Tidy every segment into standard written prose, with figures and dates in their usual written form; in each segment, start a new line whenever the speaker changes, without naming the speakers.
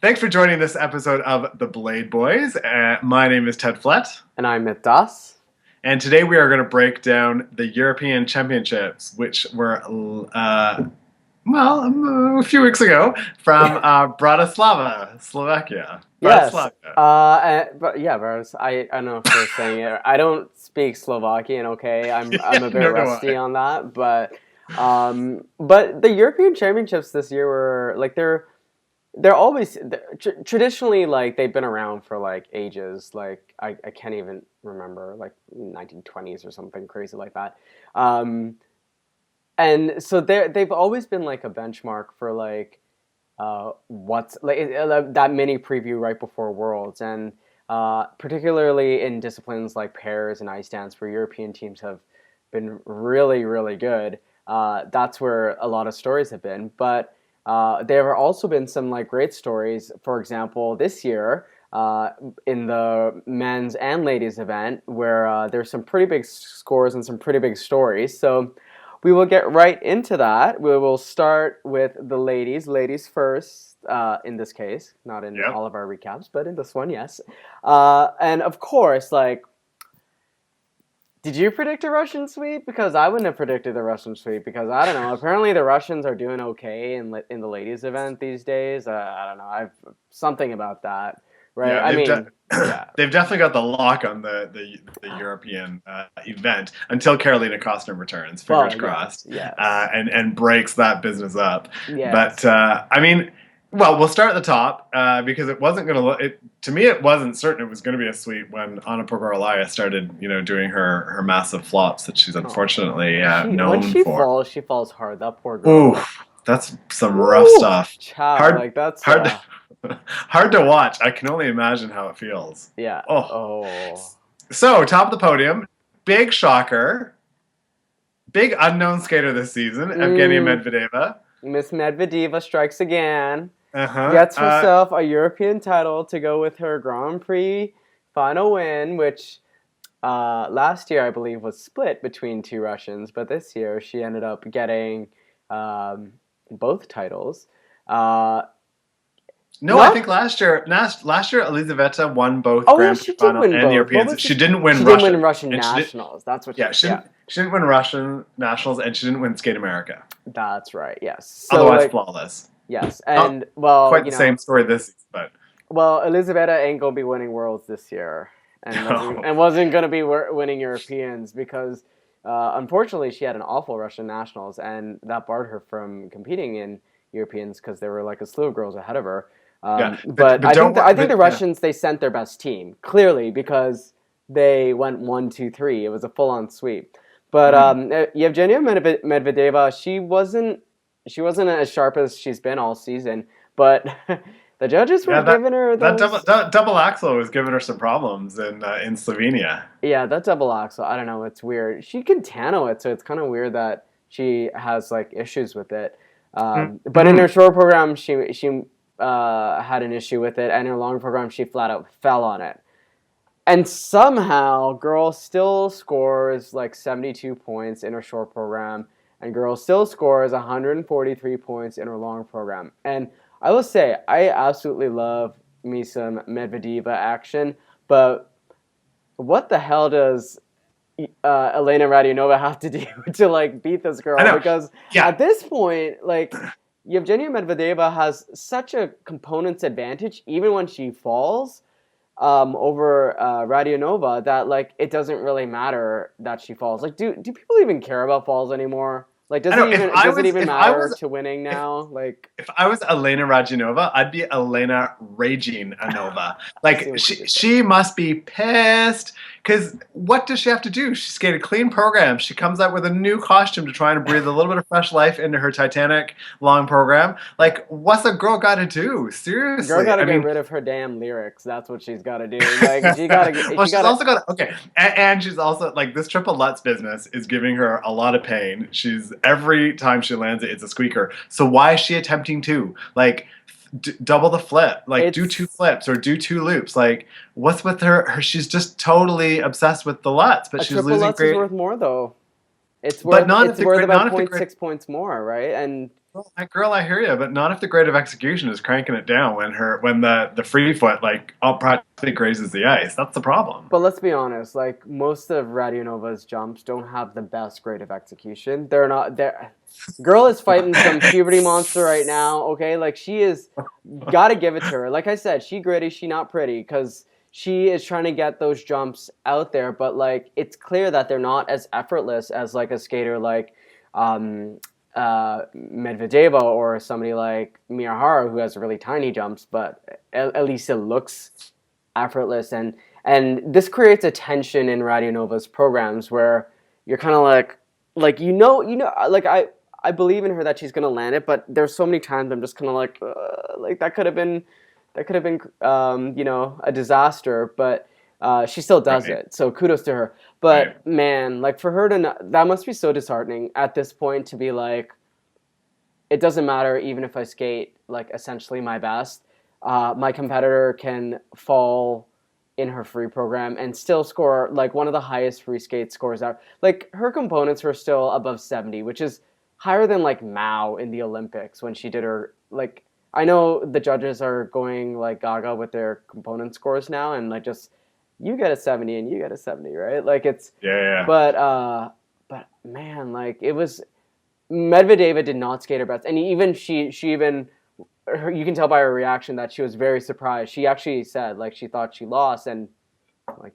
Thanks for joining this episode of The Blade Boys. My name is Ted Flett,
And I'm at Das.
and today we are going to break down the European Championships, which were, a few weeks ago from Bratislava, Slovakia.
Yes.
Bratislava.
But yeah, Boris, I don't know if we're saying it. I don't speak Slovakian. Okay, I'm a bit
Nor do
rusty
I.
on that, but the European Championships this year were like they're always traditionally like they've been around for like ages. Like I can't even remember, like 1920s or something crazy like that. Um, and so they've always been like a benchmark for like what's like that mini preview right before Worlds, and particularly in disciplines like pairs and ice dance, where European teams have been really, really good. That's where a lot of stories have been. But there have also been some like great stories. For example, this year in the men's and ladies event, where there's some pretty big scores and some pretty big stories. So we will get right into that. We will start with the ladies. Ladies first, in this case, not in
Yep.
all of our recaps, but in this one, yes. And of course, like, did you predict a Russian sweep? Because I wouldn't have predicted a Russian sweep because I don't know. Apparently, the Russians are doing okay in the ladies event these days. I don't know. I've something about that, right?
Yeah,
I mean, yeah.
they've definitely got the lock on the European event until Carolina Costner returns.
Well,
Fingers crossed,
yes,
and breaks that business up. But
yes.
I mean, well, we'll start at the top because it wasn't going to look. To me, it wasn't certain it was going to be a sweep when Anna Pogorelaya started, doing her massive flops that she's
Oh,
unfortunately
when
known for.
she falls hard. That poor girl.
Ooh, that's some rough
Woo!
stuff.
Child,
Hard,
like that's
hard, hard to watch. I can only imagine how it feels.
yeah.
Oh,
Oh.
so top of the podium, big shocker, big unknown skater this season, Evgenia
Mm,
Medvedeva.
Miss Medvedeva strikes again.
Uh-huh.
Gets herself a European title to go with her Grand Prix final win, which last year I believe was split between two Russians, but this year she ended up getting um, both titles. Uh,
No, I
not
think last year Elizaveta won both
Oh yeah,
Grand Prix
she did
final
win
and
both. What
Europeans.
was
She
this?
didn't win
She didn't win
Russian,
Russian
and
nationals. That's what
yeah,
yeah.
she didn't win Russian nationals, and she didn't win Skate America.
That's right. Yes. So
Otherwise,
like
flawless.
yes,
Not
and well,
quite the same story this season, but
Elizabetta ain't gonna be winning worlds this year, and wasn't
no.
and wasn't gonna be winning Europeans because unfortunately she had an awful Russian nationals, and that barred her from competing in Europeans because there were like a slew of girls ahead of her.
Yeah,
But
but don't
I
worry.
think the
But yeah.
Russians they sent their best team clearly because they went 1, 2, 3. It was a full on sweep. But
Mm.
Yevgenia Medvedeva, she wasn't as sharp as she's been all season, but the judges were
Yeah, that
giving her
that double
those.
that double axel was giving her some problems in Slovenia.
Yeah, that double axel. I don't know. It's weird. She can tano it, so it's kind of weird that she has like issues with it. But in
Mm-hmm.
her short program, she had an issue with it, and in her long program, she flat out fell on it. And somehow, girl still scores like 72 points in her short program, and girl still scores 143 points in her long program. And I will say, I absolutely love me some Medvedeva action, but what the hell does Elena Radionova have to do to like beat this
I
girl?
know.
Because
Yeah,
at this point, like Yevgenia Medvedeva has such a components advantage, even when she falls over Radionova, that like it doesn't really matter that she falls. Like, do people even care about falls anymore? Like,
I know.
does it even
If I
matter
was
to winning
if
now? Like,
if I was Elena Radionova, I'd be Elena Raging Anova.
I see
Like
what you did there.
she must be pissed because what does she have to do? She skated a clean program. She comes out with a new costume to try and breathe a little bit of fresh life into her Titanic long program.
Yeah.
Like, what's a girl got to do?
Girl
Seriously,
got to
I
get
mean,
rid of her damn lyrics. That's what she's got to do. Like
well,
she
she's
got to.
also got okay, and she's also like this triple Lutz business is giving her a lot of pain. She's every time she lands it, it's a squeaker. So why is she attempting to like double the flip? Like do two
It's
flips or do two loops. Like what's with her? She's just totally obsessed with the Lutz, but
a
she's
triple
lutting
Lutz is
great.
worth more though.
But not if
It's
the
worth
great,
about
not if the
point
great.
6 points more, right? And
Girl, I hear you, but not if the grade of execution is cranking it down when the free foot like practically grazes the ice. That's the problem.
But let's be honest, like most of Radionova's jumps don't have the best grade of execution. They're not there. Girl is fighting some puberty monster right now, okay? Like she is gotta give it to her. Like I said, she gritty, she not pretty, because she is trying to get those jumps out there, but like it's clear that they're not as effortless as like a skater like um Medvedeva or somebody like Miyahara who has really tiny jumps, but at least it looks effortless. And this creates a tension in Radionova's programs where you're kind of like like I believe in her that she's gonna land it, but there's so many times I'm just kind of like that could have been a disaster, but she still does
Right.
it. So kudos to her.
Right.
But man, like for her to that must be so disheartening at this point to be like, it doesn't matter even if I skate like essentially my best. My competitor can fall in her free program and still score like one of the highest free skate scores out. Like her components were still above 70, which is higher than like Mao in the Olympics when she did her like. I know the judges are going like gaga with their component scores now, and like just you get a 70 and you get a 70, right? Like it's,
Yeah, yeah.
but man, like it was Medvedeva did not skate her best, and even she even you can tell by her reaction that she was very surprised. She actually said like she thought she lost, and like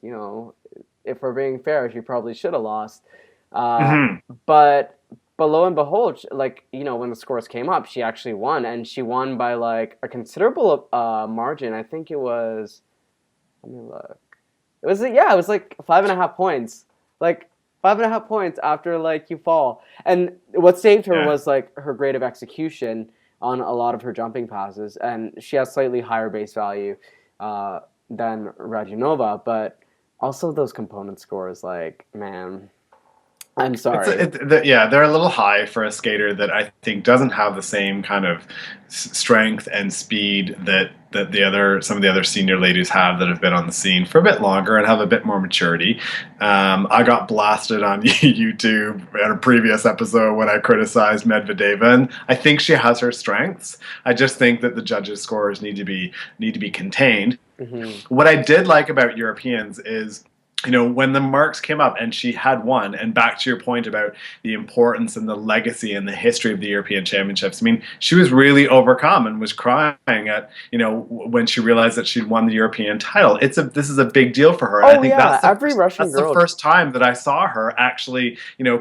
if we're being fair, she probably should have lost. Uh,
Hmm.
but but lo and behold, like when the scores came up, she actually won, and she won by like a considerable margin. I think it was. Let me look. It was like 5.5 points. Like 5.5 points after like you fall. And what saved her
Yeah.
was like her grade of execution on a lot of her jumping passes, and she has slightly higher base value uh, than Radionova, but also those component scores. Like man, I'm sorry.
Yeah, they're a little high for a skater that I think doesn't have the same kind of strength and speed that some of the other senior ladies have that have been on the scene for a bit longer and have a bit more maturity. I got blasted on YouTube in a previous episode when I criticized Medvedeva, and I think she has her strengths. I just think that the judges' scores need to be contained.
Hmm.
What I did like about Europeans is, when the marks came up and she had won, and back to your point about the importance and the legacy and the history of the European Championships, I mean, she was really overcome and was crying at, when she realized that she'd won the European title. This is a big deal for her. And I
Oh
think
yeah, every Russian
that's the
girl.
first time that I saw her actually,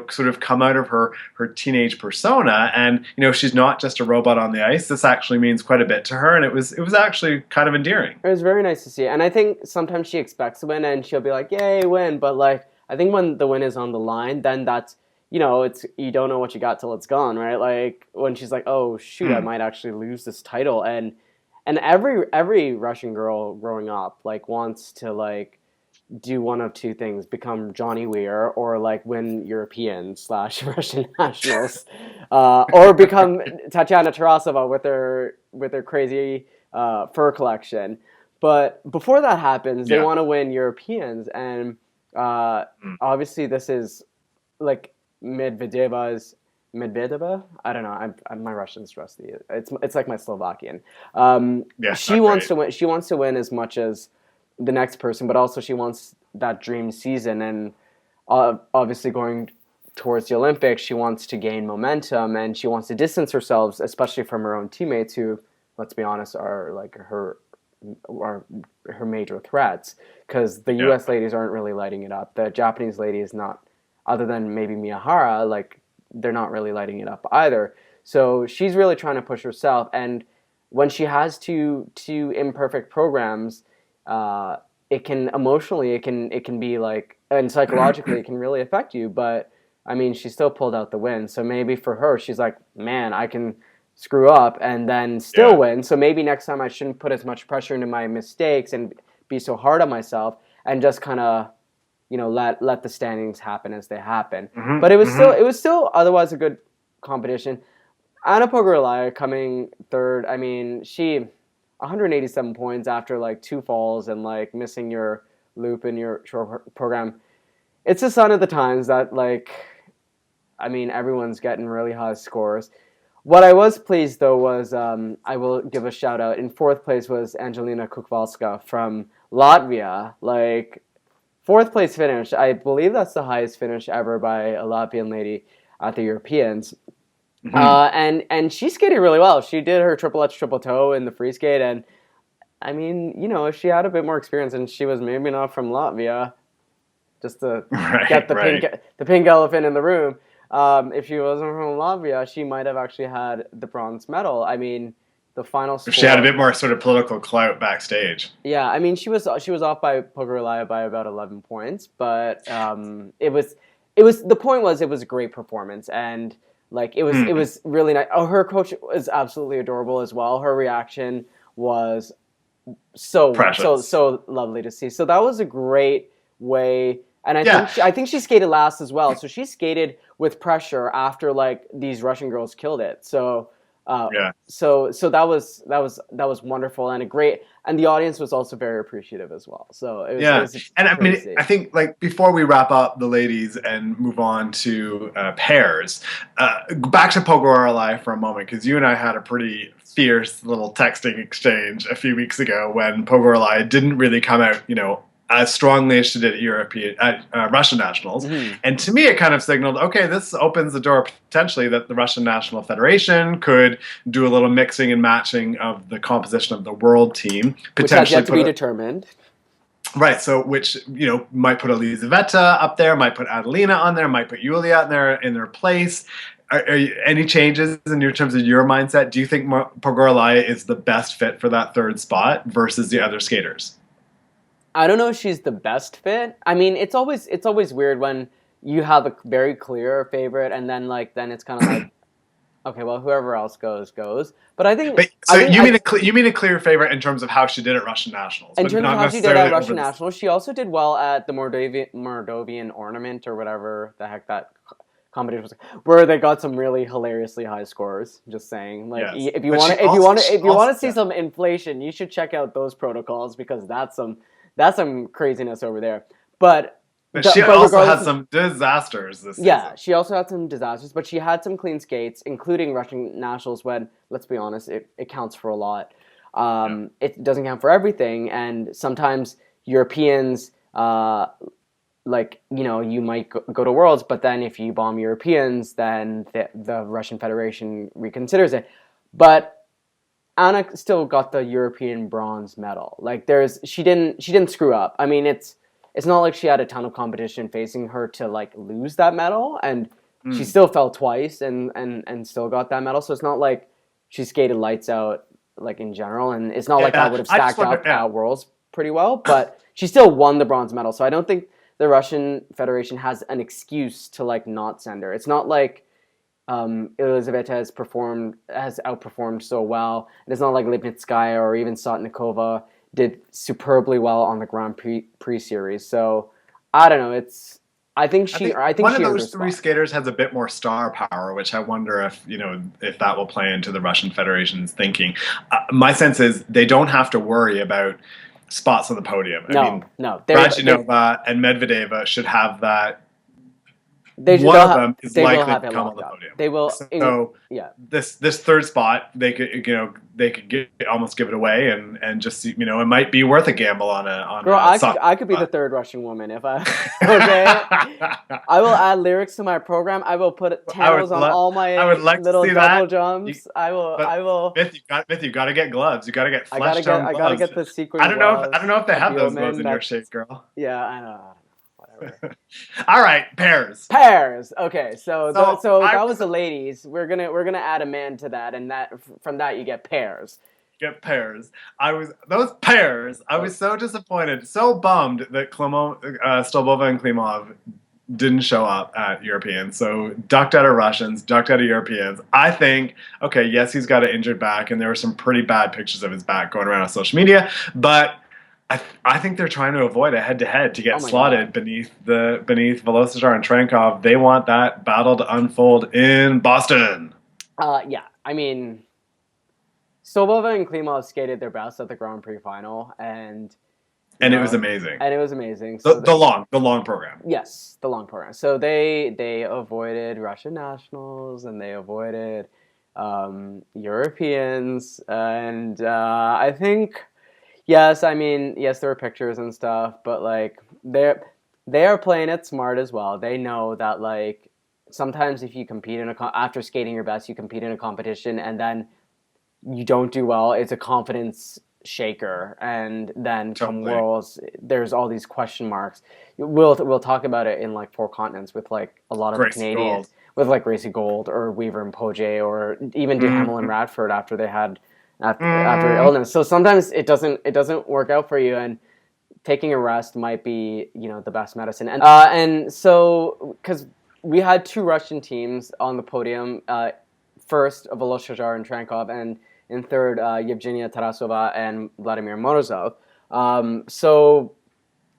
sort of come out of her teenage persona. And, she's not just a robot on the ice. This actually means quite a bit to her. And it was actually kind of endearing.
It was very nice to see. And I think sometimes she expects to win and she'll be like, yay, win. But like, I think when the win is on the line, then that's, it's, you don't know what you got till it's gone, right? Like when she's like, oh shoot, I
Hmm.
might actually lose this title. And every Russian girl growing up like wants to like do one of two things: become Johnny Weir or like win European slash Russian nationals, or become Tatiana Tarasova with her crazy fur collection. But before that happens, they
Yeah.
want to win Europeans, and uh,
Hmm.
obviously this is like Medvedeva's. Medvedeva? I don't know. My Russian's rusty. It's like my Slovakian.
Yeah,
She
not
wants
great.
to win. She wants to win as much as the next person, but also she wants that dream season. And obviously, going towards the Olympics, she wants to gain momentum and she wants to distance herself, especially from her own teammates, who, let's be honest, are like are her major threats. Because the
Yeah.
U.S. ladies aren't really lighting it up. The Japanese ladies not, other than maybe Miyahara, like they're not really lighting it up either. So she's really trying to push herself, and when she has two imperfect programs, uh, it can emotionally it can be like, and psychologically it can really affect you. But I mean, she still pulled out the win, so maybe for her she's like, man, I can screw up and then still
Yeah.
win. So maybe next time I shouldn't put as much pressure into my mistakes and be so hard on myself, and just kind of let the standings happen as they happen.
Hmm.
But it was still
Hmm.
it was still otherwise a good competition. Anna Pogorelaya coming third. I mean, she 187 points after like two falls and like missing your loop in your short program. It's a sign of the times that like, I mean, everyone's getting really high scores. What I was pleased though was I will give a shout out. In fourth place was Angelina Kukvalska from Latvia. Like fourth place finish. I believe that's the highest finish ever by a Latvian lady at the Europeans.
Hmm.
And she skated really well. She did her triple H triple toe in the free skate, and I mean, if she had a bit more experience and she was maybe not from Latvia, just to
Right,
get
right.
the pink elephant in the room. If she wasn't from Latvia, she might have actually had the bronze medal. I mean, the final
If she had a
score.
bit more sort of political clout backstage.
Yeah, I mean, she was off by Pogorelaya by about 11 points, but it was the point was it was a great performance, and like it
Hmm.
was really nice. Oh, her coach was absolutely adorable as well. Her reaction was
Precious.
so lovely to see. So that was a great way, and
Yeah,
I think she skated last as well. So she skated with pressure after like these Russian girls killed it. So
yeah.
so that was wonderful and a great, and the audience was also very appreciative as well. So it
Yeah,
was
and I
great to
mean,
see.
I think like before we wrap up the ladies and move on to pairs, back to Pogorelai for a moment because you and I had a pretty fierce little texting exchange a few weeks ago when Pogorelai didn't really come out, as strongly as she did at European Russian nationals,
Hmm.
and to me it kind of signaled, okay, this opens the door potentially that the Russian National Federation could do a little mixing and matching of the composition of the world team,
Which has
potentially
yet to
put
be
a
Determined.
right, so which might put Elizaveta up there, might put Adelina on there, might put Yulia in their place. Any changes in your terms of your mindset? Do you think Pogorelaya is the best fit for that third spot versus the other skaters?
I don't know if she's the best fit. I mean, it's always weird when you have a very clear favorite, and then it's kind of like, okay, well, whoever else goes. But I think
But
I
so
think
you
I
mean you mean a clear favorite in terms of how she did at Russian nationals,
in
but
terms of
not
how she did at
necessarily over
Russian
the.
Nationals, she also did well at the Mordovian Ornament or whatever the heck that competition was, where they got some really hilariously high scores. Just saying, like
Yes,
if you
but
want
she
to, if you
also
want to,
she
if you want
also
to see
yeah.
some inflation, you should check out those protocols because that's some craziness over there. But
But she
but
also had
regardless,
some disasters this
yeah,
season.
she also had some disasters, but she had some clean skates, including Russian nationals. When let's be honest, it counts for a lot.
Yeah.
It doesn't count for everything, and sometimes Europeans, like you might go to Worlds, but then if you bomb Europeans, then the Russian Federation reconsiders it. But Anna still got the European bronze medal. Like she didn't screw up. I mean, it's not like she had a ton of competition facing her to like lose that medal, and she
Mm.
still fell twice and still got that medal. So it's not like she skated lights out like in general, and it's not like that
Yeah,
would have
I just
stacked
wonder.
up
Yeah,
at Worlds pretty well. But she still won the bronze medal. So I don't think the Russian Federation has an excuse to like not send her. It's not like Elizaveta has outperformed so well. And it's not like Lipnitskaya or even Sotnikova did superbly well on the Grand Prix series. So I don't know.
I think
I think
one of
she earned her
those three
spot.
skaters has a bit more star power, which I wonder if that will play into the Russian Federation's thinking. My sense is they don't have to worry about spots on the podium. I mean,
No, no,
Radionova and Medvedeva should have that.
they'll
One of
have
them is
they will
likely
have
to
it
come on
locked
the
up.
podium.
They will
So
yeah.
this third spot, almost give it away and just it might be worth a gamble on
Girl,
a soft
I could be the
spot.
third Russian woman if I okay. I will add lyrics to my program. I will put
I would
channels on
love
all
I would
my
like to
little
see
double
that. You,
jumps.
but Myth, you got to get gloves. You got to get flesh tone
I gotta
gloves.
get the sequin
I don't know
gloves,
if they
a
have those gloves
Bioman.
in your
That's
shape, girl.
yeah, I know, whatever.
All right, pairs.
Pairs. Okay,
So
so
I
that was
was
the ladies. We're gonna add a man to that, and that from that you get pairs.
get pairs. I was those pairs. I
Oh,
was so disappointed, so bummed that Stolbova and Klimov didn't show up at Europeans. So ducked out of Russians, ducked out of Europeans. I think, okay, yes, he's got an injured back, and there were some pretty bad pictures of his back going around on social media, but I think they're trying to avoid a head-to-head to
oh
get
my
slotted
god.
beneath Velocitar and Trankov. They want that battle to unfold in Boston.
Yeah. I mean, Sobova and Klimov skated their best at the Grand Prix final, and you
And it was
know,
amazing.
and it was amazing.
The, the long, the long program.
Yes, the long program. So they avoided Russian nationals and they avoided Europeans, and I think yes, I mean yes, there were pictures and stuff, but like they are playing it smart as well. They know that like sometimes if you compete in after skating your best, you compete in a competition and then you don't do well, it's a confidence shaker, and then come
Totally.
worlds, there's all these question marks. We'll talk about it in like four continents with like a lot of the
Gracie
Canadians,
Gold.
with like Gracie Gold or Weaver and Poje, or even Duhamel and
Mm,
Radford after they had after
mm.
illness. So sometimes it doesn't work out for you, and taking a rest might be the best medicine. And so because we had two Russian teams on the podium, first Voloshajar and Trankov, and in third Yevgenia Tarasova and Vladimir Morozov. So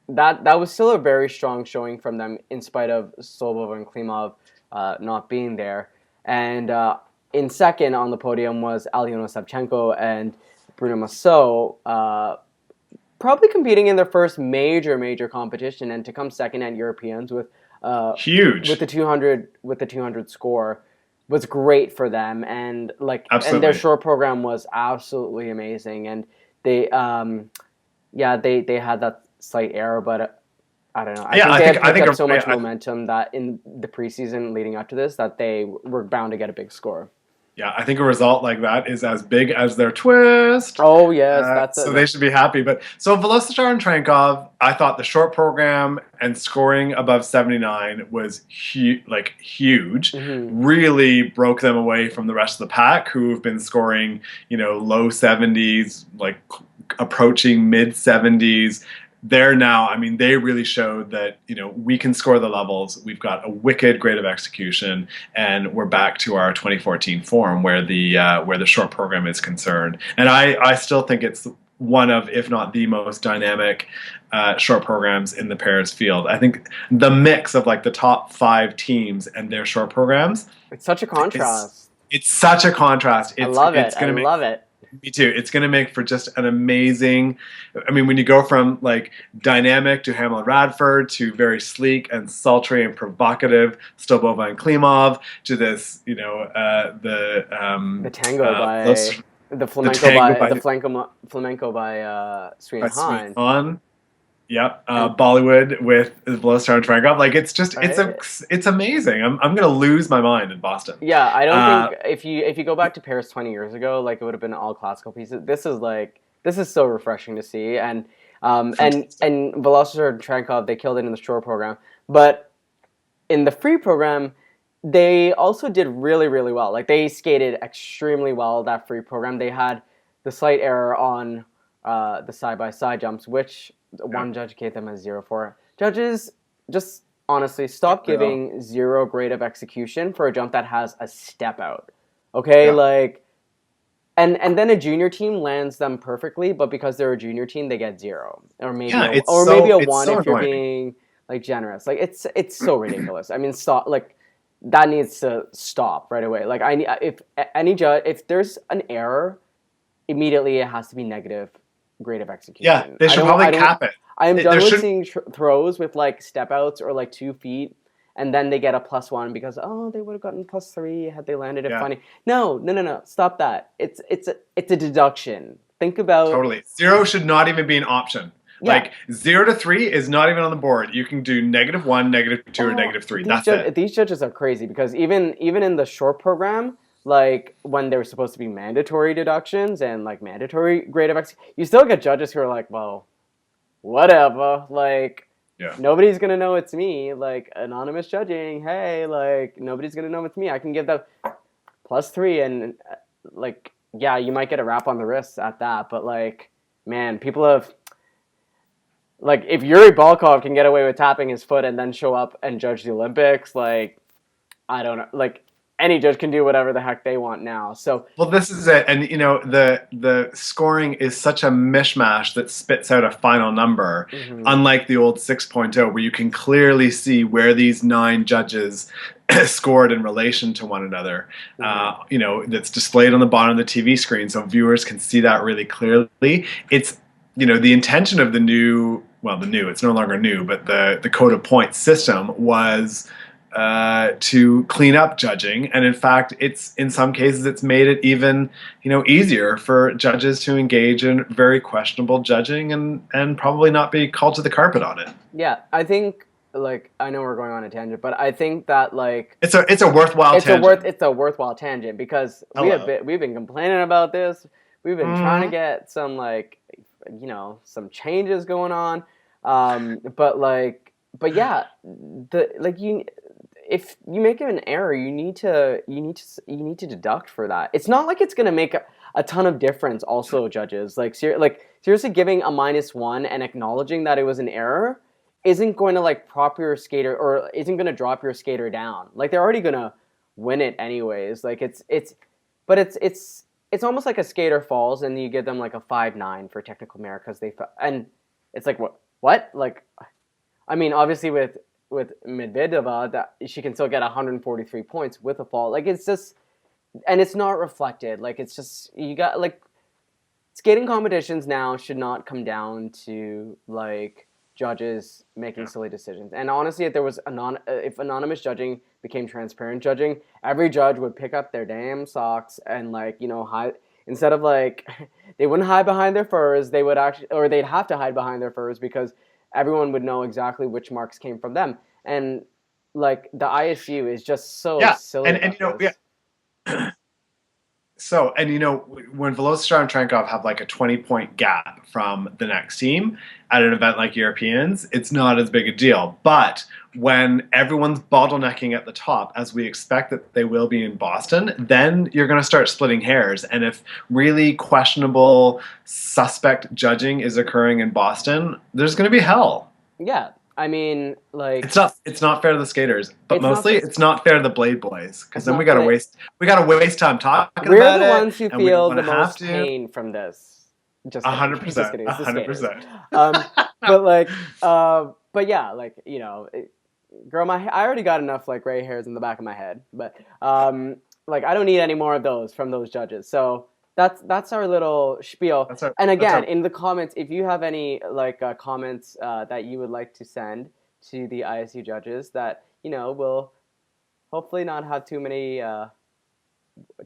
that was still a very strong showing from them, in spite of Sobov and Klimov not being there. And in second on the podium was Alyona Savchenko and Bruno Massot, probably competing in their first major competition, and to come second at Europeans with
Huge.
the 200 score was great for them, and their
Absolutely.
short program was absolutely amazing, and they they had that slight error, but I don't know. I
Yeah,
think they had
I
picked
think
up so much
I,
momentum that in the preseason leading up to this, that they were bound to get a big score.
yeah, I think a result like that is as big as their twist.
Oh yes, that's
So they
it.
should be happy. But so Velocitar and Trankov, I thought the short program and scoring above 79 was huge.
Mm-hmm.
Really broke them away from the rest of the pack, who have been scoring, low 70s, like approaching mid 70s. They're now, I mean, they really showed that, we can score the levels. We've got a wicked grade of execution, and we're back to our 2014 form where the short program is concerned. And I still think it's one of, if not the most dynamic short programs in the pairs field. I think the mix of like the top 5 teams and their short programs
It's such a
is
contrast.
it's such a contrast.
I
It's
love it.
it's
I
going to make
love it.
me too. It's going to make for just an amazing. I mean, when you go from like dynamic to Hamlin Radford to very sleek and sultry and provocative Stobova and Klimov to this,
The tango
those,
by the
the
flamenco
tango
by
by
the flamenco by Sweet
Sweet
Han.
On. Yep,
And
Bollywood with Bloodstone and Trankov. Like
right?
it's amazing. I'm gonna lose my mind in Boston.
Yeah, I don't
Uh,
think if you go back to Paris 20 years ago, like it would have been all classical pieces. This is so refreshing to see, and
Fantastic.
Velocitor and Trankov, they killed it in the shore program, but in the free program, they also did really well. Like they skated extremely well that free program. They had the slight error on the side by side jumps, which
Yeah.
one judge gave them a 0 for. Judges, just honestly stop
Yeah.
giving 0 grade of execution for a jump that has a step out. Okay,
Yeah.
like and then a junior team lands them perfectly, but because they're a junior team, they get 0, or maybe
Yeah,
a
it's
1
so
if you're
annoying.
being like generous. Like it's so ridiculous. I mean, stop. Like that needs to stop right away. Like if any judge, if there's an error, immediately it has to be negative grade of
Yeah,
execution.
they should probably
I don't.
cap it.
I am
There
done with
shouldn't.
seeing throws with like step outs or like 2 feet, and then they get a +1 because they would have gotten +3 had they landed it
Yeah,
funny. No. Stop that. It's a deduction. Think about
totally. Zero should not even be an option.
yeah.
Like 0 to 3 is not even on the board. You can do -1, -2, or
Oh,
-3. That's it.
these judges are crazy because even in the short program, like when they were supposed to be mandatory deductions and like mandatory grade of X, you still get judges who are like, well, whatever. Like
Yeah.
nobody's gonna know it's me. Like anonymous judging. Hey, like nobody's gonna know it's me. I can give that +3, and like yeah, you might get a rap on the wrist at that. But like, man, people have like if Yuri Balkov can get away with tapping his foot and then show up and judge the Olympics, like I don't know, like any judge can do whatever the heck they want now. So
Well, this is it, and the scoring is such a mishmash that spits out a final number,
mhm,
unlike the old 6.0, where you can clearly see where these 9 judges scored in relation to one another.
mhm,
That's displayed on the bottom of the TV screen, so viewers can see that really clearly. It's the intention of it's no longer new, but the code of points system was to clean up judging, and in fact, it's in some cases it's made it even easier for judges to engage in very questionable judging and probably not be called to the carpet on it.
Yeah, I think like I know we're going on a tangent, but I think that like
It's a worthwhile tangent.
it's a worthwhile tangent because
Hello.
we've been complaining about this. We've been trying to
Mhm.
get some like some changes going on. But but yeah, the like you if you make an error, you need to deduct for that. It's not like it's gonna make a ton of difference. Also, judges like seriously giving a -1 and acknowledging that it was an error isn't going to like prop your skater or isn't going to drop your skater down. Like they're already going to win it anyways. Like but it's almost like a skater falls and you give them like a 5-9 for technical merit because and it's like what like I mean obviously with Medvedeva that she can still get 143 points with a fall. Like it's just and it's not reflected. Like it's just you got like skating competitions now should not come down to like judges making silly decisions. And honestly, if there was if anonymous judging became transparent judging, every judge would pick up their damn socks and like hide instead of like they wouldn't hide behind their furs. They would actually, or they'd have to hide behind their furs because everyone would know exactly which marks came from them. And like the ISU is just so
Yeah,
silly
and
about
yeah.
this.
So, and when Velocitar and Trenkov have like a 20-point gap from the next team at an event like Europeans, it's not as big a deal. But when everyone's bottlenecking at the top, as we expect that they will be in Boston, then you're going to start splitting hairs. And if really questionable, suspect judging is occurring in Boston, there's going to be hell.
Yeah, I mean, like
It's not fair to the skaters, but
it's not.
mostly it's not fair to the Blade Boys because
It's
then
not fair.
we gotta waste time talking
We're
about
the
it,
ones who
and we don't
feel
want
the
to have
most
to.
pain from this. Just
A
kidding.
hundred
Just
percent,
kidding.
a
It's the
hundred
skaters.
percent.
Um, but like, but yeah, like girl, I already got enough like gray hairs in the back of my head, but like I don't need any more of those from those judges. So that's our little spiel. And
That's
again,
our.
in the comments, if you have any like comments that you would like to send to the ISU judges, that will hopefully not have too many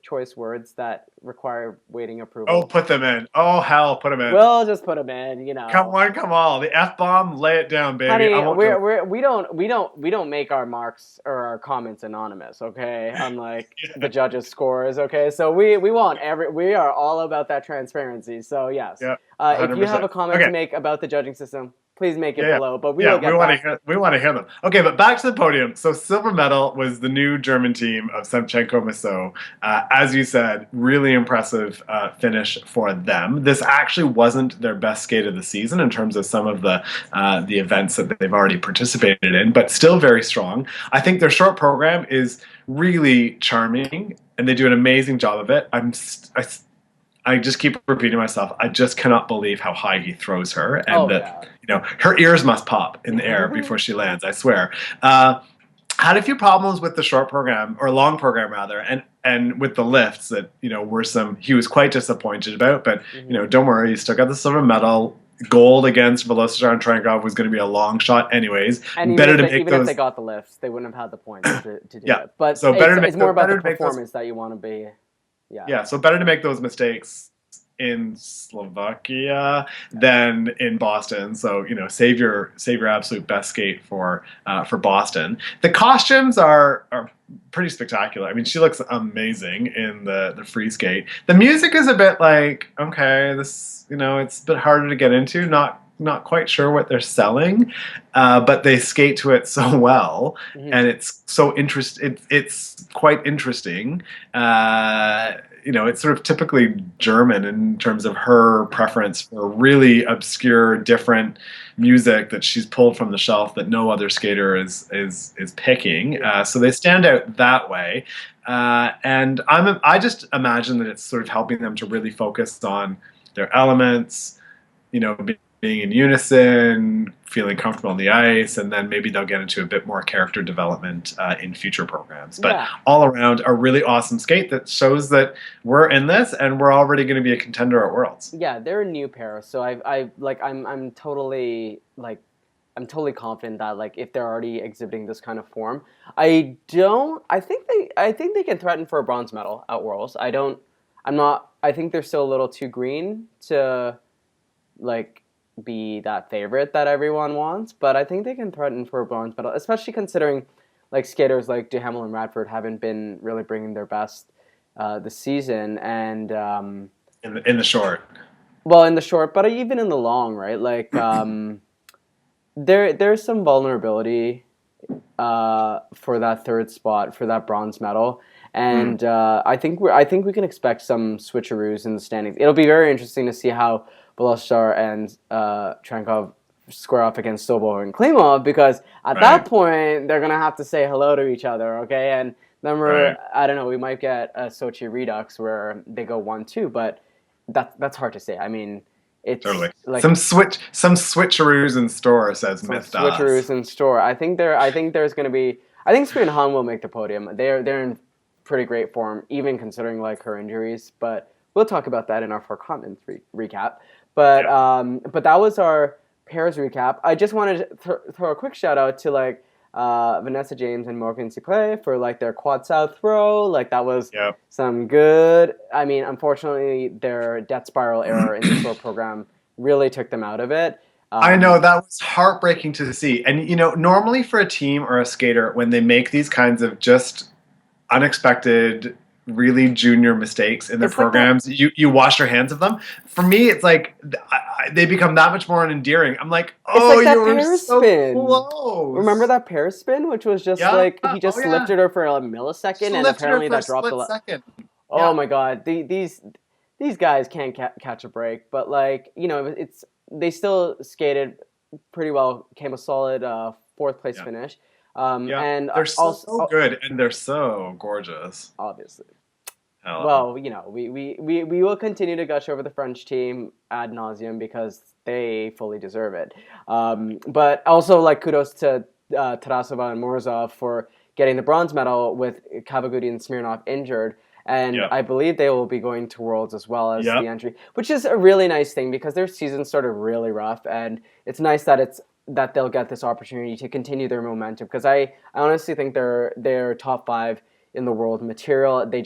choice words that require waiting
Oh,
approval.
put them in. Oh hell, put them in.
We'll just put them in,
Come one, come all. The F bomb, lay it down, baby. I
Honey,
won't do.
we don't make our marks or our comments anonymous, okay? Unlike the
Yeah,
judges' scores, okay? So we want we are all about that transparency. So yes,
yeah,
if
hundred
you have a
percent.
comment to
Okay.
make about the judging system, please make it
Yeah, yeah.
below. But we will
Yeah,
get back.
we want to hear them. Okay, but back to the podium. So silver medal was the new German team of Semchenko Massot. As you said, really impressive finish for them. This actually wasn't their best skate of the season in terms of some of the events that they've already participated in, but still very strong. I think their short program is really charming, and they do an amazing job of it. I just keep repeating myself. I just cannot believe how high he throws her, and
Oh
that
yeah.
her ears must pop in the air before she lands. I swear. Had a few problems with the short program or long program rather, and with the lifts that were some he was quite disappointed about. But don't worry, he still got the silver medal. Gold against Velocitar and Trankov was going to be a long shot, anyways.
And
Better to make
even if
those.
they got the lifts, they wouldn't have had the points to do
Yeah.
it. But
So better to make
it's more about
better
the
to make those.
performance that you want to be. Yeah.
Yeah, so better to make those mistakes in Slovakia than in Boston. So save your absolute best skate for Boston. The costumes are pretty spectacular. I mean, she looks amazing in the free skate. The music is a bit like okay, this it's a bit harder to get into. Not quite sure what they're selling, but they skate to it so well, and it's so It's quite interesting. It's sort of typically German in terms of her preference for really obscure, different music that she's pulled from the shelf that no other skater is picking. So they stand out that way, and I just imagine that it's sort of helping them to really focus on their elements, being in unison, feeling comfortable on the ice, and then maybe they'll get into a bit more character development in future programs. But all around, a really awesome skate that shows that we're in this and we're already going to be a contender at Worlds.
Yeah, they're a new pair, so I'm totally like I'm totally confident that like if they're already exhibiting this kind of form, I don't. I think they can threaten for a bronze medal at Worlds. I don't. I'm not. I think they're still a little too green to like be that favorite that everyone wants, but I think they can threaten for a bronze medal, especially considering like skaters like Duhamel and Radford haven't been really bringing their best this season, and
in the short.
well, in the short, but even in the long, right? Like there's some vulnerability for that third spot for that bronze medal. And I think we can expect some switcheroos in the standings. It'll be very interesting to see how Beloshar and Trankov square off against Sobol and Klimov, because at that point they're gonna have to say hello to each other, okay? And then I don't know, we might get a Sochi Redux where they go 1-2, but that's hard to say. I mean, it's
Totally.
like
Some switcheroos in store, says
some
Myth
switcheroos in store. I think there's gonna be. I think Sui and Han will make the podium. They're in pretty great form, even considering like her injuries. But we'll talk about that in our Four Continents recap. But that was our pairs recap. I just wanted to throw a quick shout out to like Vanessa James and Morgan Ciple for like their quad south throw. Like that was some good. I mean, unfortunately, their death spiral error in the tour program really took them out of it.
I know, that was heartbreaking to see. And, you know, normally for a team or a skater, when they make these kinds of just unexpected, really junior mistakes in their programs, like you wash your hands of them. For me, it's like they become that much more endearing. I'm like, oh, like you were so close.
Remember that pair spin, which was just like he just lifted her for a millisecond, and apparently that dropped a second. Oh my god, these guys can't catch a break. But like, you know, they still skated pretty well, came a solid fourth place finish. And
they're so good, and they're so gorgeous.
Obviously. Well, you know, we will continue to gush over the French team ad nauseum because they fully deserve it. But also, like, kudos to Tarasova and Morozov for getting the bronze medal with Kavaguti and Smirnov injured. And I believe they will be going to Worlds as well as the entry, which is a really nice thing because their season started really rough, and it's nice that they'll get this opportunity to continue their momentum, because I honestly think they're top 5 in the world material. They're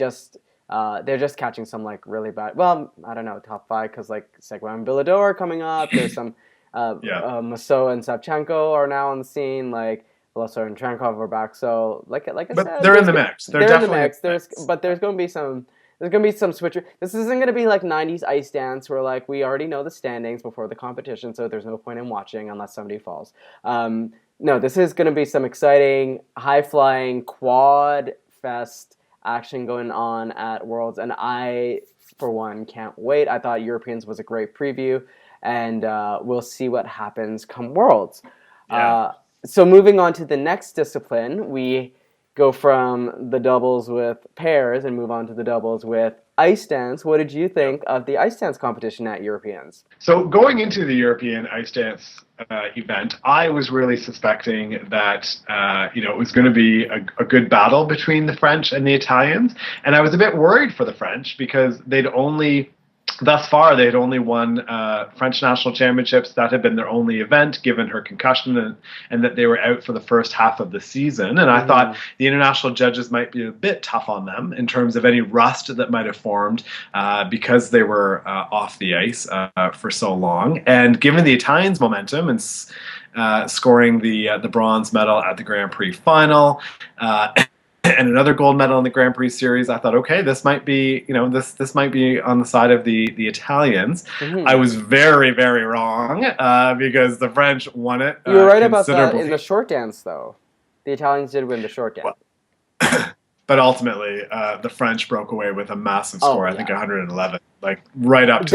just catching some like really bad. Well, I don't know, top 5 because like Segwa and Bilodeau are coming up. There's some Maso and Savchenko are now on the scene. Like Beloshar and Trankov are back. So like I said,
they're in the mix. They're definitely
in the mix. There's going to be some switcher. This isn't going to be like 90s ice dance where like we already know the standings before the competition, so there's no point in watching unless somebody falls. No, this is going to be some exciting, high-flying quad fest action going on at Worlds, and I, for one, can't wait. I thought Europeans was a great preview, and we'll see what happens come Worlds. So moving on to the next discipline, we go from the doubles with pairs and move on to the doubles with ice dance. What did you think of the ice dance competition at Europeans?
So going into the European ice dance event, I was really suspecting that it was going to be a good battle between the French and the Italians, and I was a bit worried for the French because thus far, they had only won French national championships. That had been their only event, given her concussion, and that they were out for the first half of the season. And I thought the international judges might be a bit tough on them in terms of any rust that might have formed because they were off the ice for so long. And given the Italians' momentum and scoring the bronze medal at the Grand Prix final, and another gold medal in the Grand Prix series, I thought, okay, this might be, this might be on the side of the Italians. I was very, very wrong because the French won it.
You were right about that in the short dance, though. The Italians did win the short dance.
Well, but ultimately, the French broke away with a massive score. I think 111, like right up to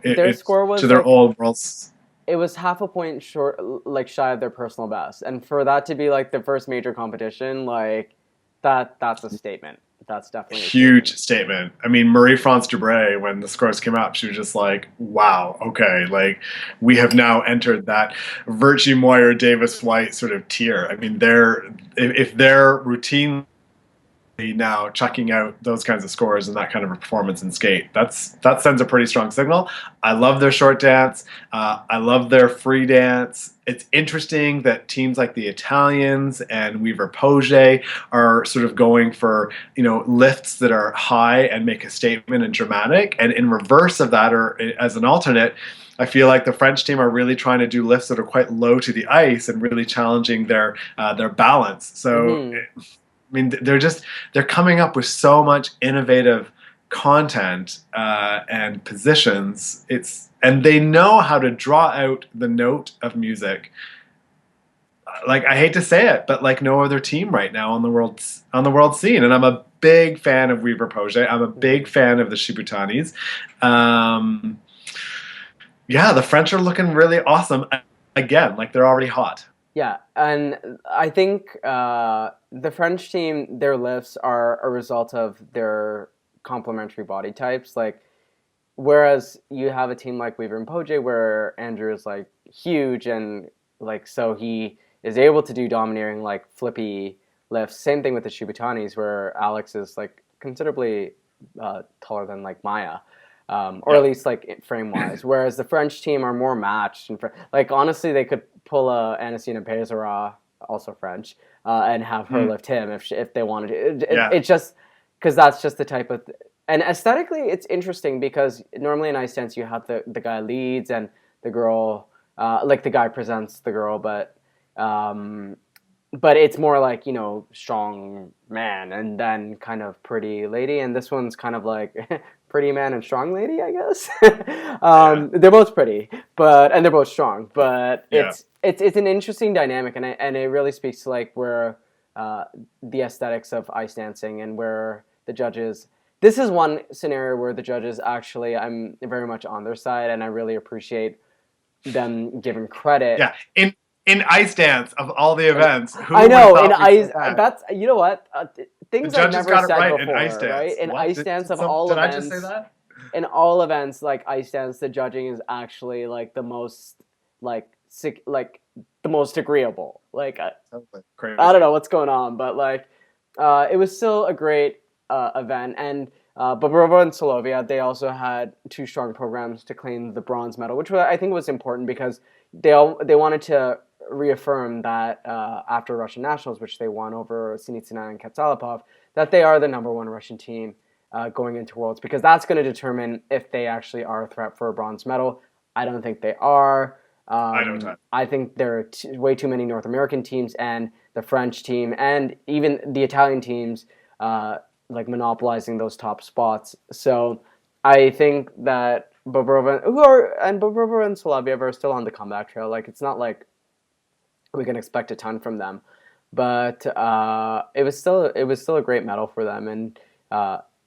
their score was to their old worlds.
It was half a point short, like shy of their personal best, and for that to be like the first major competition, like. That's a statement. That's definitely a
huge statement. I mean, Marie-France Dubray, when the scores came up, she was just like, wow, okay, like we have now entered that Virtue Moyer, Davis White sort of tier. I mean, if they're routinely now chucking out those kinds of scores and that kind of a performance in skate. That sends a pretty strong signal. I love their short dance. I love their free dance. It's interesting that teams like the Italians and Weaver Pogé are sort of going for lifts that are high and make a statement and dramatic. And in reverse of that, or as an alternate, I feel like the French team are really trying to do lifts that are quite low to the ice and really challenging their balance. So
Hmm.
I mean, they're coming up with so much innovative content and positions. And they know how to draw out the note of music. Like, I hate to say it, but like no other team right now on the world scene. And I'm a big fan of Weaver Pogé. I'm a big
Hmm.
fan of the Shibutanis. Um, yeah, the French are looking really awesome again. Like, they're already hot.
Yeah, and I think the French team, their lifts are a result of their complementary body types. Like, whereas you have a team like Weaver and Poje, where Andrew is like huge and like so he is able to do domineering like flippy lifts. Same thing with the Shibutanis, where Alex is like considerably taller than like Maya. Or at
Yeah.
least like frame wise, whereas the French team are more matched. And like honestly, they could pull a Anasina Pezera, also French, and have her
Mm,
lift him if they wanted to.
yeah.
It's just because that's just the type of and aesthetically it's interesting because normally in ice dance you have the guy leads and the girl like the guy presents the girl, um, but it's more like strong man and then kind of pretty lady, and this one's kind of like pretty man and strong lady, I guess.
Yeah.
They're both pretty, and they're both strong, but
Yeah.
it's an interesting dynamic, and it really speaks to like where uh, the aesthetics of ice dancing and where the judges. This is one scenario where the judges actually I'm very much on their side, and I really appreciate them giving credit.
Yeah. In ice dance of all the
And
events,
I
who would have
know in
thought we'd say
ice.
that?
That's what
The
things I've
judges
never
got it
said
right in ice
before, right?
dance.
In
What
ice
did,
dance
did
of
some?
all
Did I just say
events,
that?
in all events like ice dance, the judging is actually like the most like sick, like the most agreeable. Like
Sounds like
I don't
crazy.
know what's going on, but like it was still a great event. And Bobrova and Solovia, they also had two strong programs to claim the bronze medal, which I think was important because they wanted to reaffirm that after Russian nationals, which they won over Sinitsina and Katsalapov, that they are the number one Russian team going into Worlds, because that's going to determine if they actually are a threat for a bronze medal. I don't think they are.
I don't know.
I think there are way too many North American teams and the French team and even the Italian teams like monopolizing those top spots. So I think that Bobrova and Soloviev are still on the comeback trail. Like it's not like we can expect a ton from them, but it was still a great medal for them, and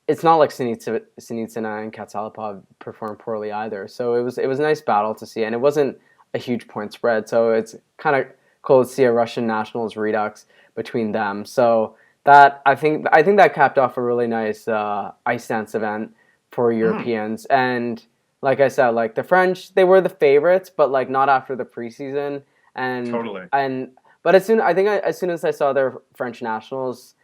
it's not like Sinitsina and Katsalapov performed poorly either. So it was a nice battle to see, and it wasn't a huge point spread. So it's kind of cool to see a Russian nationals redux between them. So that I think that capped off a really nice ice dance event for
Mm,
Europeans. And like I said, like the French, they were the favorites, but like not after the preseason. And
totally.
and but as soon as I saw their French nationals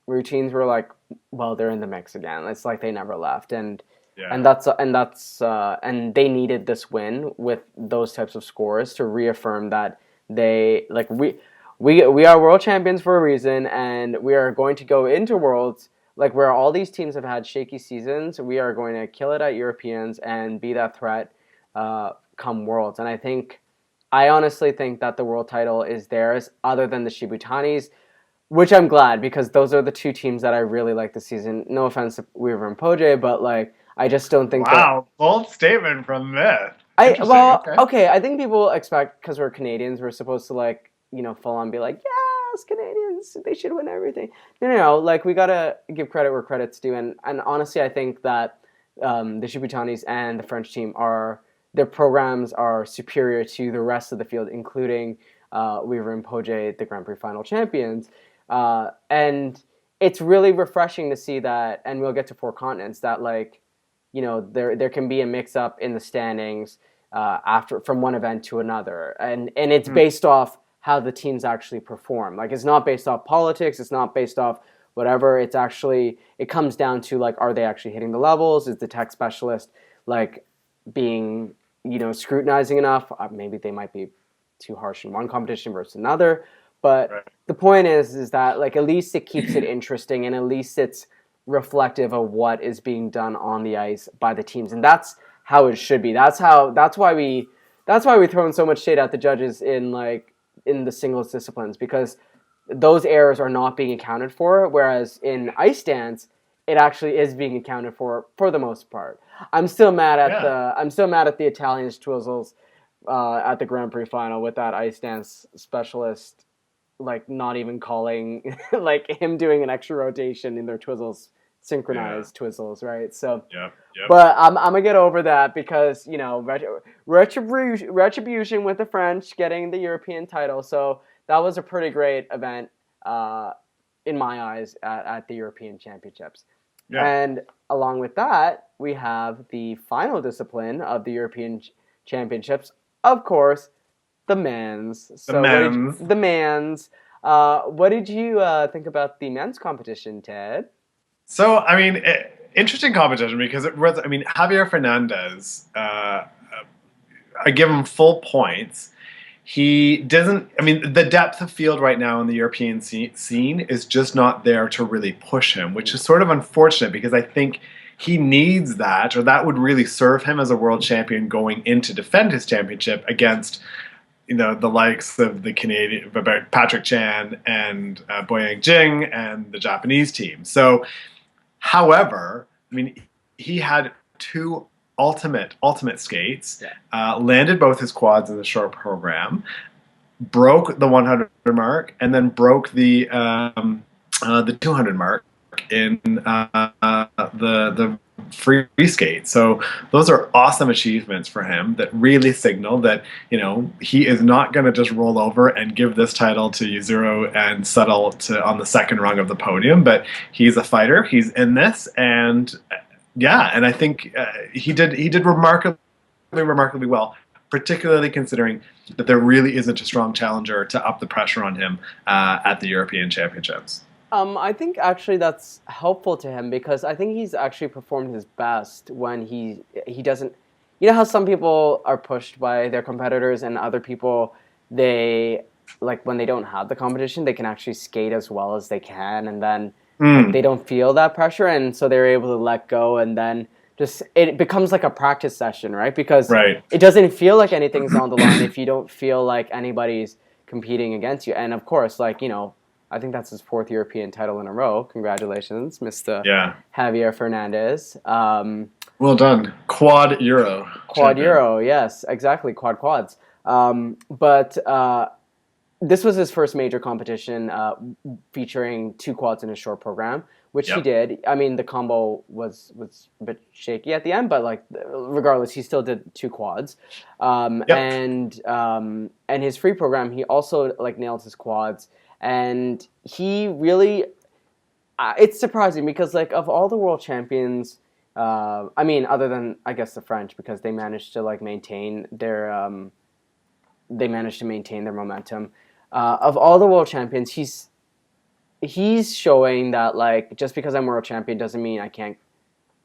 routines, were like, well, they're in the mix again. It's like they never left, and
Yeah.
and that's and that's and they needed this win with those types of scores to reaffirm that they like we are world champions for a reason, and we are going to go into worlds like where all these teams have had shaky seasons. We are going to kill it at Europeans and be that threat come worlds. And I honestly think that the world title is theirs, other than the Shibutanis, which I'm glad, because those are the two teams that I really like this season. No offense to Weaver and Poje, but like I just don't think that
Wow. Bold statement from Myth.
I
Interesting.
well,
Okay.
okay. I think people expect because we're Canadians, we're supposed to like full on be like, yes, Canadians, they should win everything. No, no, no. Like we gotta give credit where credit's due, and honestly, I think that the Shibutanis and the French team are their programs are superior to the rest of the field, including Weaver and Poje, the Grand Prix final champions, and it's really refreshing to see that. And we'll get to four continents that like there can be a mix up in the standings after from one event to another, and it's
Mm,
based off how the teams actually perform. Like it's not based off politics. It's not based off whatever. It comes down to like, are they actually hitting the levels? Is the tech specialist like being, scrutinizing enough? Maybe they might be too harsh in one competition versus another. But
Right.
the point is that like at least it keeps it interesting, and at least it's reflective of what is being done on the ice by the teams, and that's how it should be. That's why we throw in so much shade at the judges in the singles disciplines, because those errors are not being accounted for, whereas in ice dance it actually is being accounted for the most part.
Yeah.
I'm still mad at the Italians twizzles at the Grand Prix final with that ice dance specialist like not even calling like him doing an extra rotation in their twizzles,
Yeah.
synchronized twizzles, right? So
Yep. Yep.
but I'm gonna get over that because retribution with the French getting the European title. So that was a pretty great event uh, in my eyes at the European Championships.
Yeah.
And along with that, we have the final discipline of the European Championships, of course, the men's.
The
So
men's.
the men's? What did you think about the men's competition, Ted?
So, I mean, interesting competition because it was, I mean, Javier Fernandez, I give him full points. He doesn't, I mean, the depth of field right now in the European scene is just not there to really push him, which is sort of unfortunate because I think he needs that, or that would really serve him as a world champion going in to defend his championship against, the likes of the Canadian, about Patrick Chan and Boyang Jing and the Japanese team. So, however, I mean, he had two ultimate skates,
Yeah.
landed both his quads in the short program, broke the 100 mark, and then broke the 200 mark in the free skate. So those are awesome achievements for him that really signal that he is not going to just roll over and give this title to Yuzuru and settle on the second rung of the podium, but he's a fighter. He's in this, and yeah, and I think he did remarkably well, particularly considering that there really isn't a strong challenger to up the pressure on him at the European Championships.
I think actually that's helpful to him because I think he's actually performed his best when he doesn't. You know how some people are pushed by their competitors and other people, they like when they don't have the competition they can actually skate as well as they can, and then like they don't feel that pressure, and so they're able to let go, and then just it becomes like a practice session, right? Because
Right.
it doesn't feel like anything's on the line if you don't feel like anybody's competing against you. And of course, I think that's his fourth European title in a row. Congratulations, Mr.
Yeah.
Javier Fernandez.
Well done. Quad Euro.
Quad
champion.
Euro, yes, exactly, quads. But this was his first major competition featuring two quads in a short program, which he
Yep.
did. I mean, the combo was a bit shaky at the end, but regardless, he still did two quads.
Yep.
And his free program, he also nailed his quads. And he really, it's surprising because of all the world champions, I mean, other than I guess the French, because they managed to maintain their momentum. Of all the world champions, he's showing that just because I'm world champion doesn't mean I can't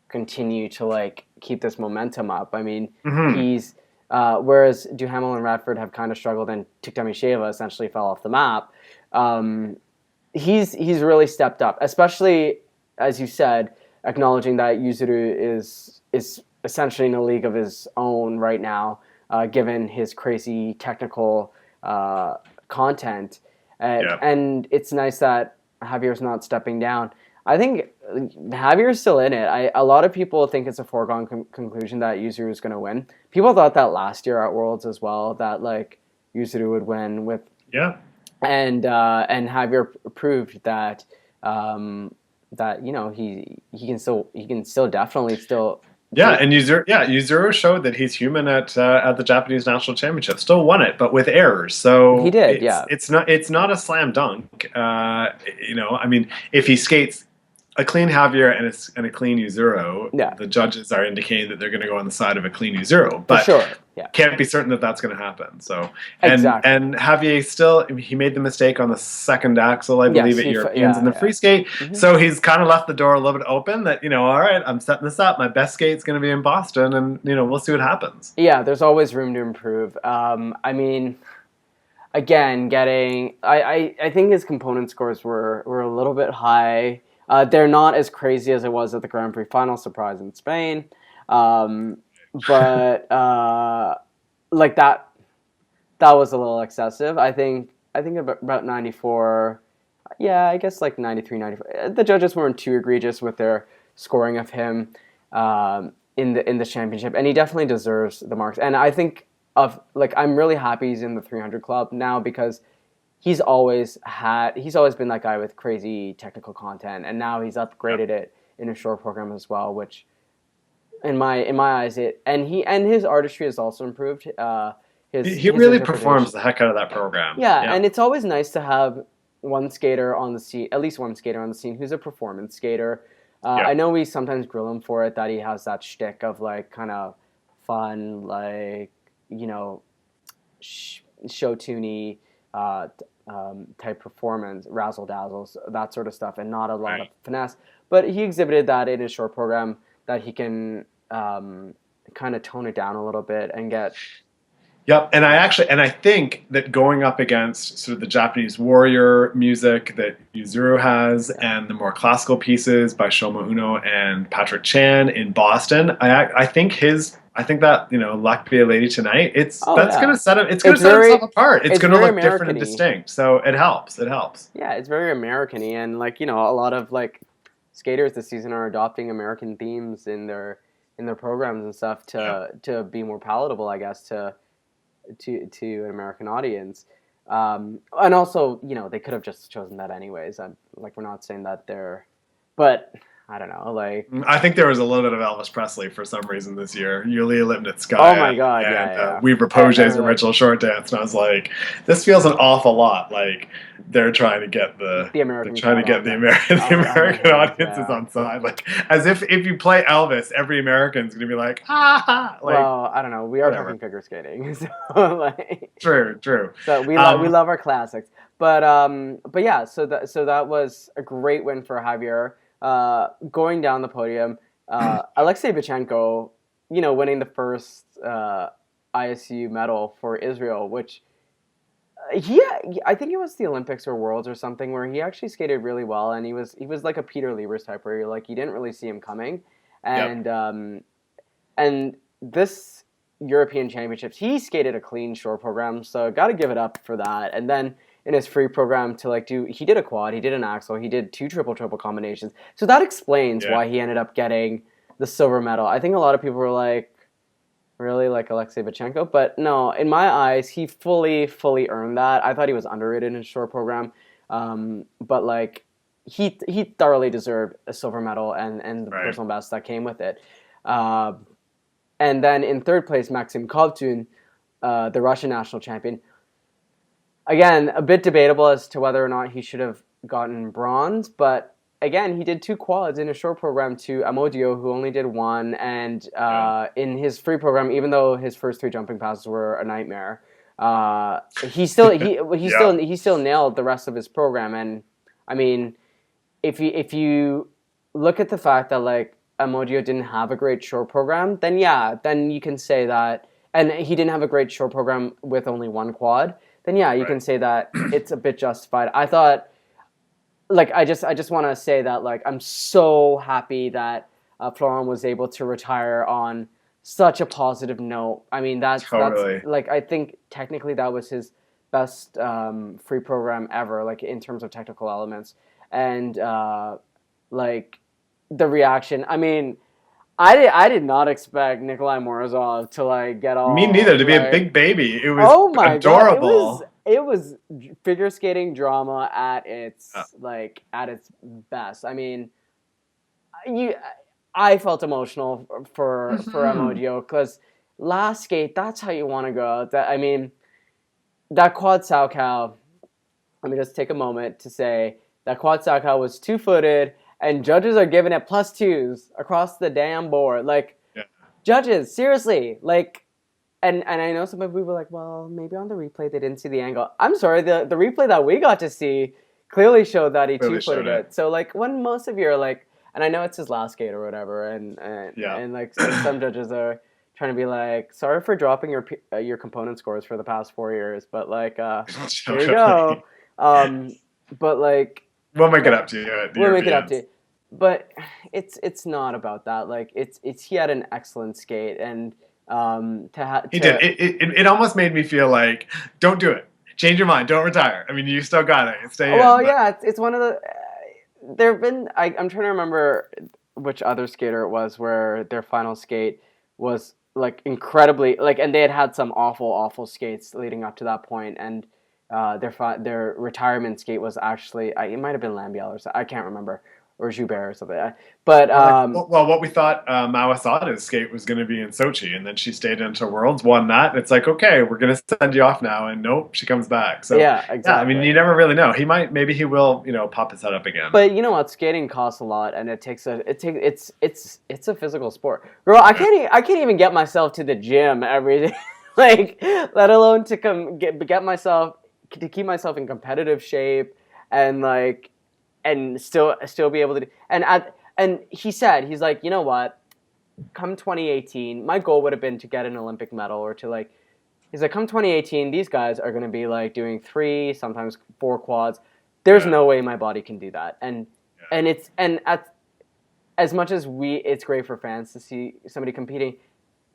continue to keep this momentum up. I mean, he's whereas Duhamel and Radford have kind of struggled, and Tuktamisheva essentially fell off the map. He's really stepped up, especially as you said, acknowledging that Yuzuru is essentially in a league of his own right now, given his crazy technical content, and it's nice that Javier's not stepping down. I think Javier's still in it. A lot of people think it's a foregone conclusion that Yuzuru is going to win. People thought that last year at Worlds as well, that Yuzuru would win with.
Yeah.
And Javier proved that he can still definitely still.
Yeah, and Yuzuru showed that he's human at the Japanese national championship. Still won it, but with errors. So
he did.
It's not a slam dunk. I mean, if he skates a clean Javier and a clean Yuzuru,
Yeah,
the judges are indicating that they're going to go on the side of a clean Yuzuru,
for
but
sure. Yeah,
can't be certain that that's going to happen. So,
exactly.
and Javier still, he made the mistake on the second axle, I
Yes,
believe, at Europeans in
yeah,
the
yeah.
free skate.
Hmm.
So he's kind of left the door a little bit open that, all right, I'm setting this up. My best skate's going to be in Boston, and we'll see what happens.
Yeah, there's always room to improve. I mean, again, I think his component scores were a little bit high. They're not as crazy as it was at the Grand Prix final, surprise in Spain. But like that was a little excessive. I think about 94. Yeah, I guess like 93, 94. The judges weren't too egregious with their scoring of him in the championship, and he definitely deserves the marks. And I think I'm really happy he's in the 300 club now because he's always been that guy with crazy technical content, and now he's upgraded it in a short program as well, which in my eyes his artistry has also improved.
He
His
really performs
interpretation.
the heck out of that program.
Yeah,
Yeah.
and it's always nice to have one skater on the scene, at least one skater on the scene who's a performance skater.
Yeah.
I know we sometimes grill him for it that he has that shtick of like kind of fun, like show tuney type performance, razzle dazzles, that sort of stuff, and not a lot of finesse. But he exhibited that in his short program that he can kind of tone it down a little bit and get.
Yep, and I think that going up against sort of the Japanese warrior music that Yuzuru has, and the more classical pieces by Shoma Uno and Patrick Chan in Boston, I think that Luck Be a Lady Tonight. It's going to set him. It's going to set himself apart. It's going to look different and distinct. So it helps. It helps.
Yeah, it's very American-y, and a lot of skaters this season are adopting American themes in their programs and stuff to be more palatable, I guess, to an American audience. And also, they could have just chosen that anyways. We're not saying that but I don't know.
I think there was a little bit of Elvis Presley for some reason this year. Yulia Lipnitskaya.
Oh my God!
And Weaver Poge's original short dance, and I was like, this feels an awful lot like they're trying to get the
American.
They're trying to get the American audiences on side, as if you play Elvis, every American's gonna be like, ha ha.
Well, I don't know. We are talking figure skating, so
True.
So we love our classics, but yeah. So that was a great win for Javier. Going down the podium, Alexei Vichenko, winning the first ISU medal for Israel, which I think it was the Olympics or Worlds or something where he actually skated really well, and he was like a Peter Liebers type where you didn't really see him coming, and and this European Championships he skated a clean short program, so got to give it up for that, and then. In his free program he did a quad, he did an axle, he did 2 triple combinations. So that explains why he ended up getting the silver medal. I think a lot of people were like, really, like Alexei Vichenko? But no, in my eyes, he fully earned that. I thought he was underrated in his short program. But he thoroughly deserved a silver medal and the personal best that came with it. And then in third place, Maxim Kovtun, the Russian national champion. Again, a bit debatable as to whether or not he should have gotten bronze, but again, he did 2 quads in a short program to Amodio, who only did 1, and in his free program, even though his first 3 jumping passes were a nightmare, he still nailed the rest of his program. And I mean, if you look at the fact that Amodio didn't have a great short program, then you can say that, and he didn't have a great short program with only 1 quad. Then you can say that it's a bit justified. I thought, I just want to say that I'm so happy that Florent was able to retire on such a positive note. I mean that's I think technically that was his best free program ever, in terms of technical elements, and the reaction. I mean. I did not expect Nikolai Morozov to get all.
Me neither. To be a big baby, it was adorable.
God. It was figure skating drama at its at its best. I mean, I felt emotional for Amodio because last skate, that's how you want to go. I mean, that quad Salchow. Let me just take a moment to say that quad Salchow was 2-footed. and judges are giving it +2s across the damn board. Like,
Yeah.
judges, seriously, like, and I know some people were like, well, maybe on the replay they didn't see the angle. I'm sorry, the replay that we got to see clearly showed that he
Clearly
two-footed
showed it.
it. So like when most of you are like, and I know it's his last skate or whatever,
Yeah.
and some judges are trying to be like, sorry for dropping your component scores for the past 4 years, but like, here you go. But like,
We'll make it up to you at the
we'll make it up to
Europeans.
you. But it's not about that. Like it's he had an excellent skate, and
He did.
to
It almost made me feel like, don't do it. Change your mind. Don't retire. I mean, you still got it. Stay
well,
in. But
yeah, it's one of the. There have been. I'm trying to remember which other skater it was where their final skate was like incredibly like, and they had some awful skates leading up to that point, and their retirement skate was actually it might have been Lambiel or something. I can't remember, or Joubert or something. But
well, what we thought Mao Asada's skate was going to be in Sochi, and then she stayed into Worlds, won that. And it's like, okay, we're going to send you off now, and nope, she comes back. So
yeah,
I mean,
exactly.
you never really know. Maybe he will, pop his head up again.
But you know what? Skating costs a lot, and it's a physical sport. Girl, I can't even get myself to the gym every day, like let alone to get myself to keep myself in competitive shape, and like and still be able to do, and he's like, you know what? Come 2018, my goal would have been to get an Olympic medal or to like. He's like, come 2018, these guys are going to be like doing 3, sometimes 4 quads. There's
Yeah.
no way my body can do that.
Yeah.
And at as much as it's great for fans to see somebody competing,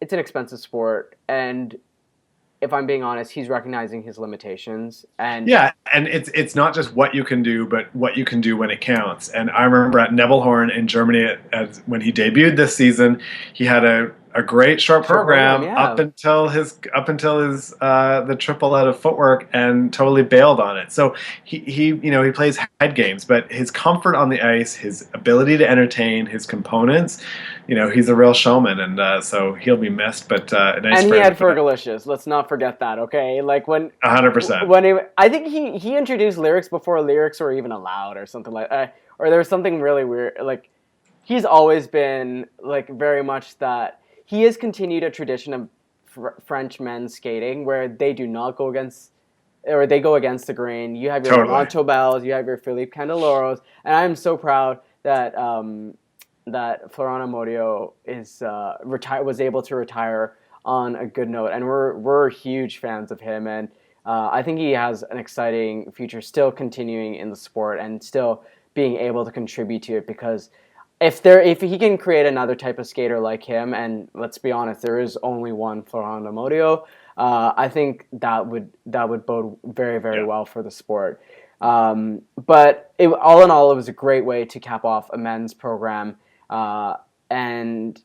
it's an expensive sport, and if I'm being honest, he's recognizing his limitations. And
Yeah, and it's not just what you can do, but what you can do when it counts. And I remember at Nebelhorn in Germany, when he debuted this season, he had a great short program
yeah.
up until his the triple out of footwork and totally bailed on it. So he plays head games, but his comfort on the ice, his ability to entertain, his components, he's a real showman, and so he'll be missed. But nice
And
for
he
him to
had
put up
Fergalicious. Let's not forget that, okay? Like
100%.
I think he introduced lyrics before lyrics were even allowed, or something like, or there was something really weird. Like he's always been like very much that he has continued a tradition of French men's skating where they do not go against, or they go against the grain. You have your
Totally.
Laurent Tobels, you have your Philippe Candelaros, and I'm so proud that that Florent Amodio was able to retire on a good note, and we're huge fans of him, and I think he has an exciting future, still continuing in the sport and still being able to contribute to it. Because if he can create another type of skater like him, and let's be honest, there is only one Florent Amodio, I think that would bode very
Yeah.
well for the sport. But all in all, it was a great way to cap off a men's program, and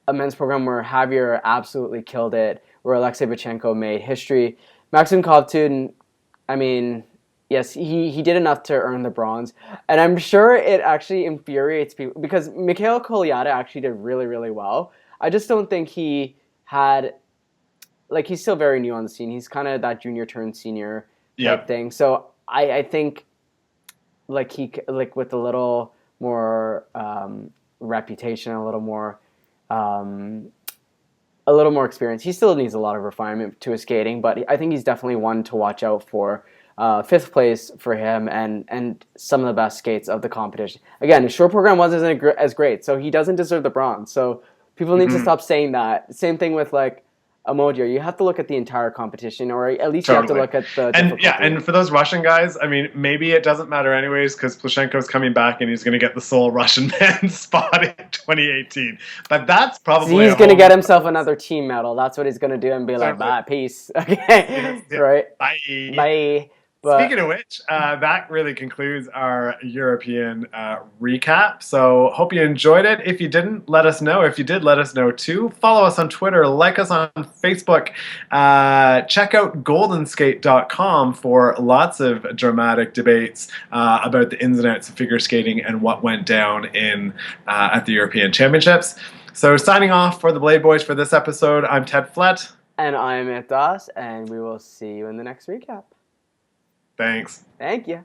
a men's program where Javier absolutely killed it, where Alexei Bachenko made history. Maxim Kovtun, I mean, yes, he did enough to earn the bronze, and I'm sure it actually infuriates people because Mikhail Kolyada actually did really well. I just don't think he had, like, he's still very new on the scene. He's kind of that junior turned senior type thing. So I think like with a little more reputation, a little more experience. He still needs a lot of refinement to his skating, but I think he's definitely one to watch out for. 5th place for him, and some of the best skates of the competition. Again, his short program wasn't as great, so he doesn't deserve the bronze. So people need to stop saying that. Same thing with like Amodio. You have to look at the entire competition, or at least you have to look at the difficulty.
And for those Russian guys, I mean, maybe it doesn't matter anyways because Plushenko's coming back and he's going to get the sole Russian man spot in 2018. But that's probably
he's going to get himself another team medal. That's what he's going to do and be like, bye, peace. Okay,
Yeah.
right?
Bye.
Bye. But
speaking of which, that really concludes our European recap. So hope you enjoyed it. If you didn't, let us know. If you did, let us know too. Follow us on Twitter. Like us on Facebook. Check out goldenskate.com for lots of dramatic debates about the ins and outs of figure skating and what went down at the European Championships. So signing off for the Blade Boys for this episode, I'm Ted Flett.
And I'm Ed Das, and we will see you in the next recap.
Thanks.
Thank you.